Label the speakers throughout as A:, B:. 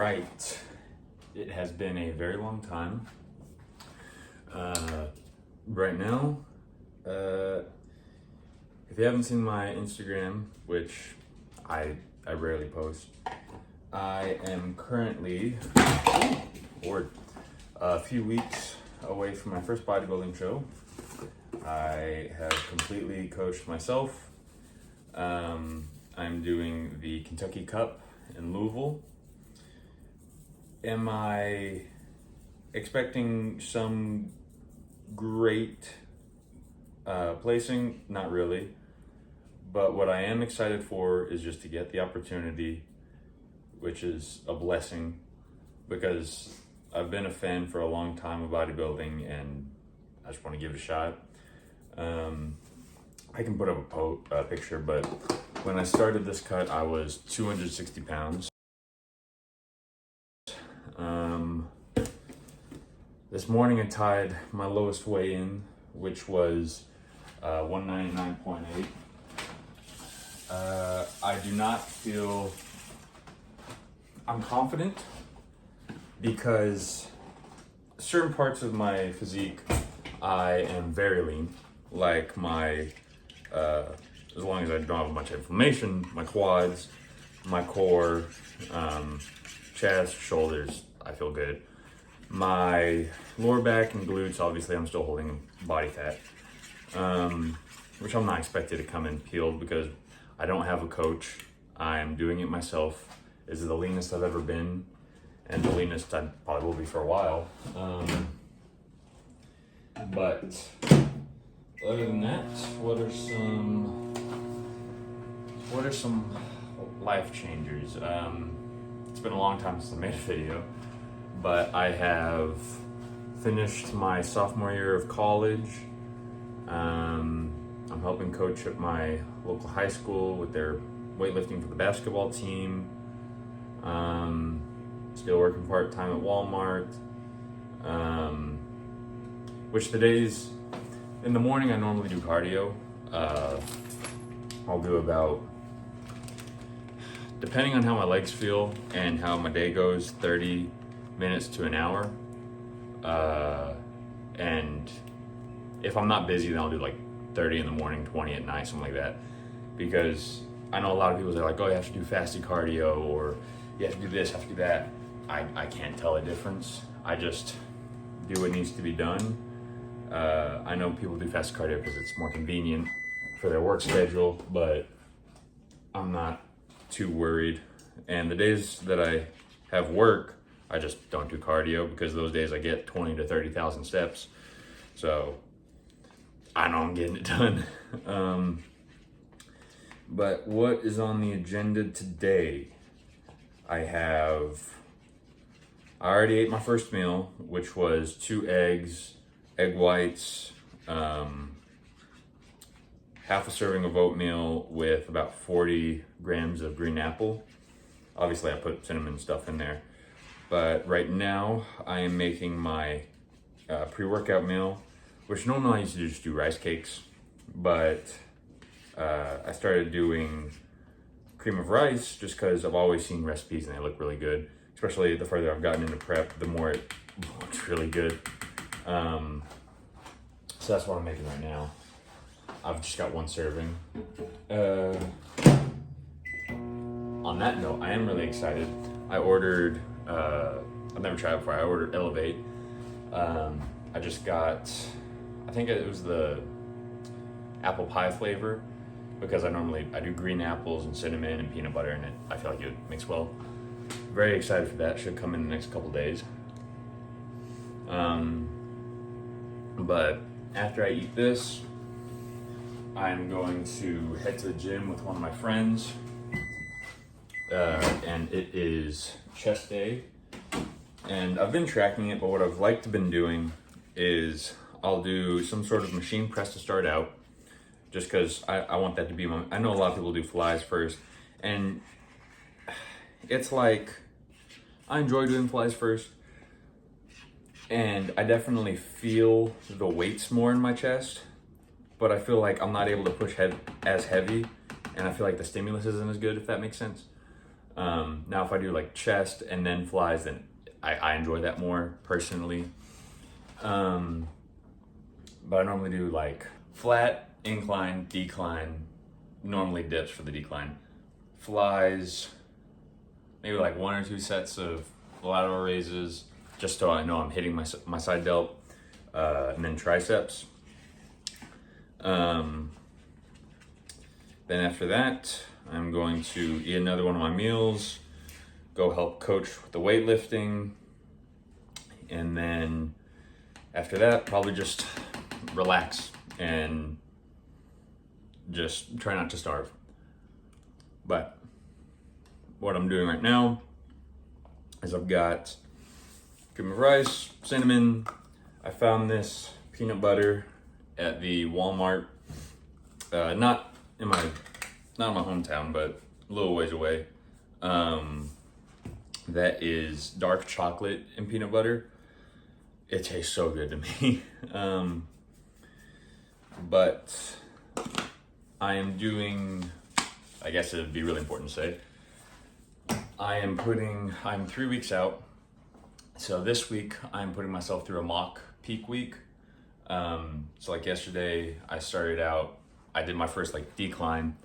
A: right, it has been a very long time. Right now, if you haven't seen my Instagram, which I rarely post, I am currently a few weeks away from my first bodybuilding show. I have completely coached myself. I'm doing the Kentucky Cup in Louisville. Am I expecting some great placing? Not really. But what I am excited for is just to get the opportunity, which is a blessing, because I've been a fan for a long time of bodybuilding and I just want to give it a shot. I can put up a picture, but when I started this cut, I was 260 pounds. This morning I tied my lowest weigh-in, which was 199.8. I do not feel I'm confident because certain parts of my physique I am very lean, like my as long as I don't have a bunch of inflammation, my quads, my core, chest, shoulders, I feel good. My lower back and glutes, obviously I'm still holding body fat, which I'm not expected to come in peeled because I don't have a coach. I'm doing it myself. This is the leanest I've ever been, and the leanest I probably will be for a while. But other than that, what are some life changers? It's been a long time since I made a video, but I have finished my sophomore year of college. I'm helping coach at my local high school with their weightlifting for the basketball team. Still working part-time at Walmart. Which the days in the morning I normally do cardio. I'll do about, depending on how my legs feel and how my day goes, 30 minutes to an hour. And if I'm not busy, then I'll do like 30 in the morning, 20 at night, something like that. Because I know a lot of people are like, oh, you have to do fasted cardio, or you have to do this, have to do that. I can't tell a difference. I just do what needs to be done. I know people do fasted cardio because it's more convenient for their work schedule, but I'm not too worried. And the days that I have work, I just don't do cardio because those days I get 20 to 30,000 steps. So I know I'm getting it done. But what is on the agenda today? I already ate my first meal, which was 2 eggs, egg whites, half a serving of oatmeal with about 40 grams of green apple. Obviously I put cinnamon stuff in there. But right now I am making my pre-workout meal, which normally I used to just do rice cakes, but I started doing cream of rice just because I've always seen recipes and they look really good. Especially the further I've gotten into prep, the more it looks really good. So that's what I'm making right now. I've just got 1 serving. On that note, I am really excited. I ordered, I've never tried it before, I ordered Elevate. I just got, I think it was the apple pie flavor, because I do green apples and cinnamon and peanut butter in it. I feel like it would mix well. Very excited for that. Should come in the next couple days. But after I eat this, I'm going to head to the gym with one of my friends. And it is chest day. And I've been tracking it, but what I've been doing is I'll do some sort of machine press to start out, just because I want that to be I know a lot of people do flies first, and it's like, I enjoy doing flies first, and I definitely feel the weights more in my chest, but I feel like I'm not able to push as heavy, and I feel like the stimulus isn't as good, if that makes sense. Now if I do like chest and then flies, then I enjoy that more personally. But I normally do like flat, incline, decline, normally dips for the decline. Flies, maybe like 1 or 2 sets of lateral raises, just so I know I'm hitting my side delt, and then triceps. Then after that, I'm going to eat another one of my meals, go help coach with the weightlifting, and then after that, probably just relax and just try not to starve. But what I'm doing right now is I've got cream of rice, cinnamon. I found this peanut butter at the Walmart, not in my hometown, but a little ways away. That is dark chocolate and peanut butter. It tastes so good to me. But I am doing, I guess it'd be really important to say, I'm 3 weeks out. So this week I'm putting myself through a mock peak week. So like yesterday I did my first like decline.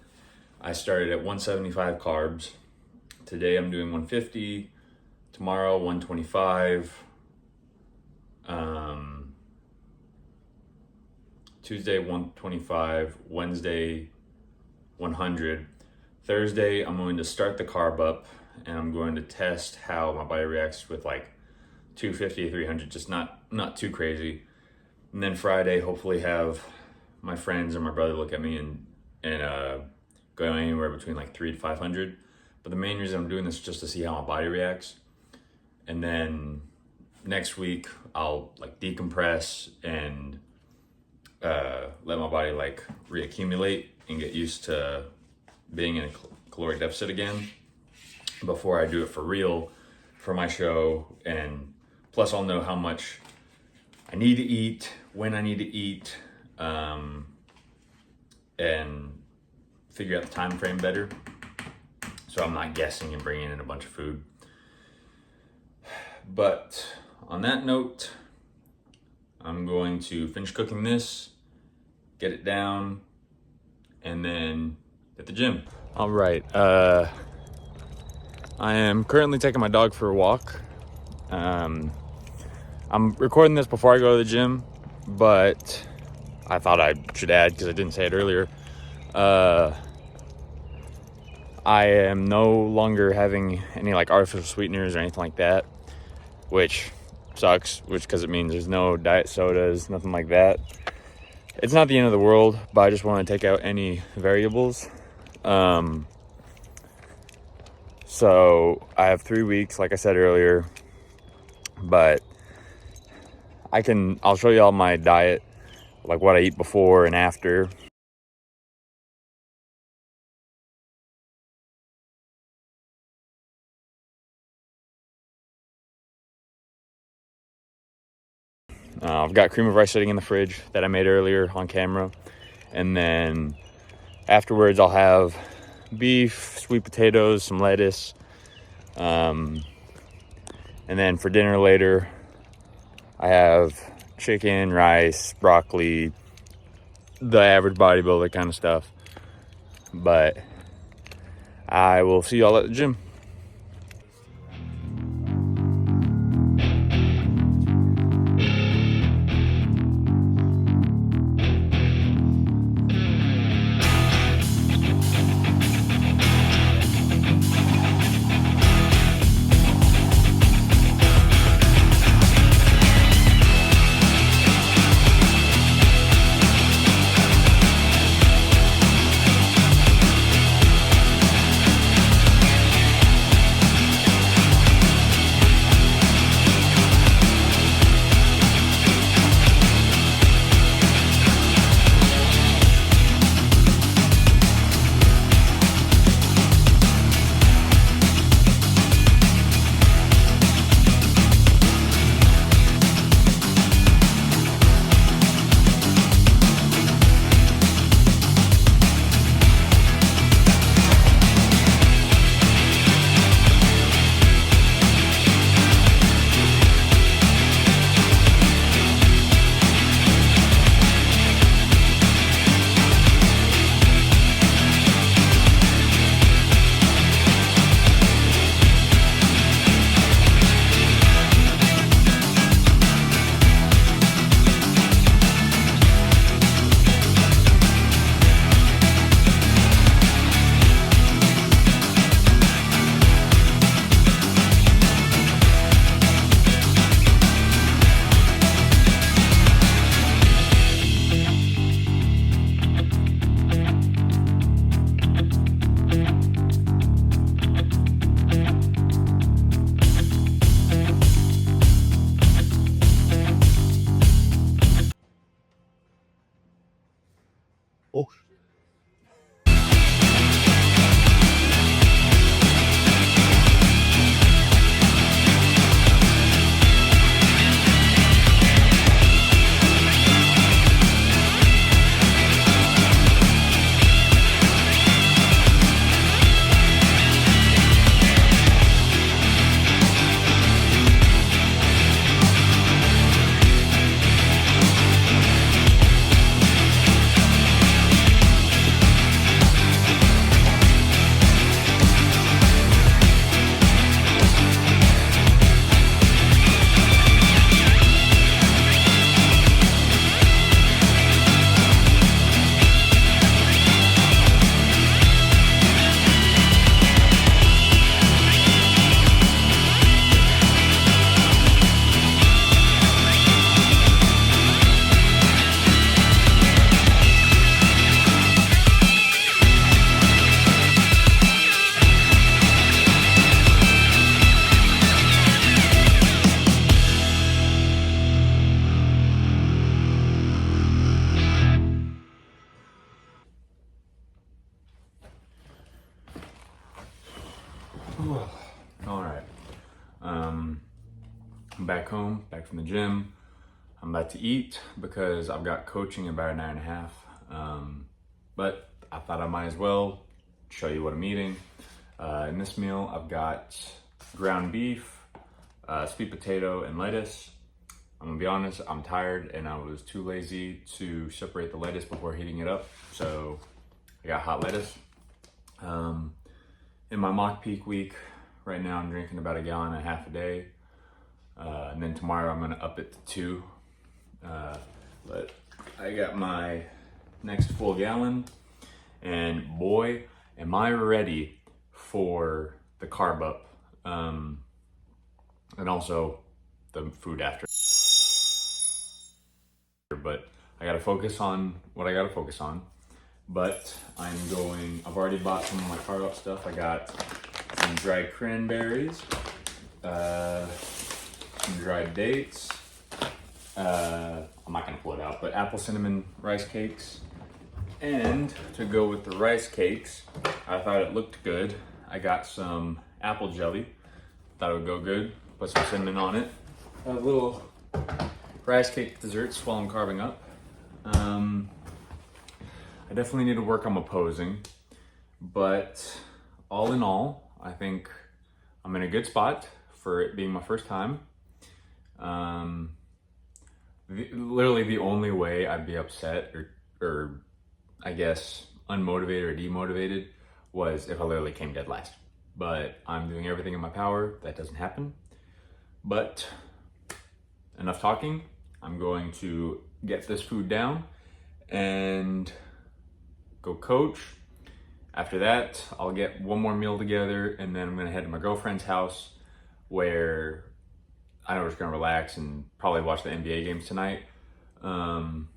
A: I started at 175 carbs. Today I'm doing 150. Tomorrow 125. Tuesday 125. Wednesday 100. Thursday I'm going to start the carb up and I'm going to test how my body reacts with like 250, 300, just not too crazy. And then Friday, hopefully have my friends or my brother look at me and go anywhere between like 300 to 500. But the main reason I'm doing this is just to see how my body reacts. And then next week I'll like decompress and let my body like reaccumulate and get used to being in a caloric deficit again before I do it for real for my show. And plus I'll know how much I need to eat, when I need to eat, and figure out the time frame better, so I'm not guessing and bringing in a bunch of food. But on that note, I'm going to finish cooking this, get it down, and then hit the gym. All right, I am currently taking my dog for a walk. I'm recording this before I go to the gym, but I thought I should add, because I didn't say it earlier, I am no longer having any like artificial sweeteners or anything like that, which sucks, because it means there's no diet sodas, nothing like that. It's not the end of the world, but I just want to take out any variables. So I have 3 weeks, like I said earlier, but I'll show you all my diet, like what I eat before and after. I've got cream of rice sitting in the fridge that I made earlier on camera. And then afterwards I'll have beef, sweet potatoes, some lettuce. And then for dinner later, I have chicken, rice, broccoli, the average bodybuilder kind of stuff. But I will see y'all at the gym. All right. I'm back home, back from the gym. I'm about to eat because I've got coaching in about an hour and a half. But I thought I might as well show you what I'm eating. In this meal, I've got ground beef, sweet potato, and lettuce. I'm gonna be honest, I'm tired and I was too lazy to separate the lettuce before heating it up. So I got hot lettuce. In my mock peak week, right now I'm drinking about 1.5 gallons a day. And then tomorrow I'm gonna up it to 2. But I got my next full gallon, and boy, am I ready for the carb up. And also the food after. But I gotta focus on what I gotta focus on. But I've already bought some of my carb up stuff. I got some dried cranberries, some dried dates. I'm not gonna pull it out, but apple cinnamon rice cakes. And to go with the rice cakes, I thought it looked good. I got some apple jelly. Thought it would go good. Put some cinnamon on it. A little rice cake desserts while I'm carving up. I definitely need to work on my posing, but all in all, I think I'm in a good spot for it being my first time. Literally the only way I'd be upset or I guess unmotivated or demotivated was if I literally came dead last. But I'm doing everything in my power. That doesn't happen. But enough talking. I'm going to get this food down and go coach. After that, I'll get one more meal together, and then I'm gonna head to my girlfriend's house where I know we're just gonna relax and probably watch the NBA games tonight, and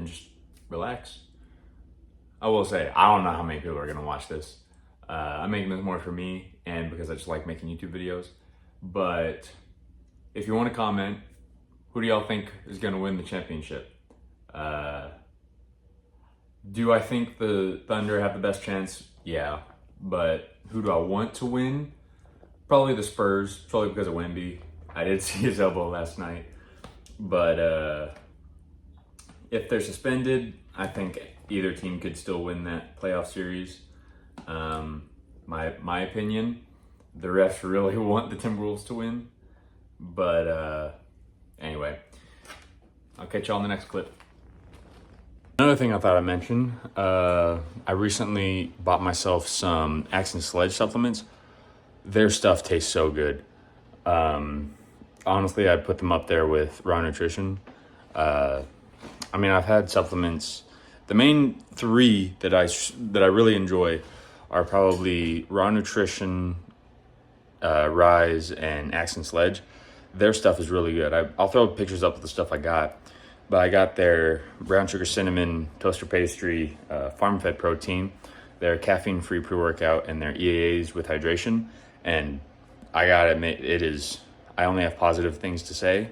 A: just relax. I will say, I don't know how many people are gonna watch this. I'm making this more for me and because I just like making YouTube videos. But if you want to comment, who do y'all think is gonna win the championship? Do I think the Thunder have the best chance? Yeah. But who do I want to win? Probably the Spurs, probably because of Wemby. I did see his elbow last night. But if they're suspended, I think either team could still win that playoff series. My opinion, the refs really want the Timberwolves to win. But anyway, I'll catch y'all in the next clip. Another thing I thought I'd mention, I recently bought myself some Axe and Sledge supplements. Their stuff tastes so good. Honestly, I'd put them up there with Raw Nutrition. I mean, I've had supplements. The main 3 that I really enjoy are probably Raw Nutrition, Rise, and Axe and Sledge. Their stuff is really good. I'll throw pictures up of the stuff I got. But I got their brown sugar cinnamon toaster pastry, farm-fed protein, their caffeine-free pre-workout, and their EAAs with hydration. And I gotta admit, I only have positive things to say.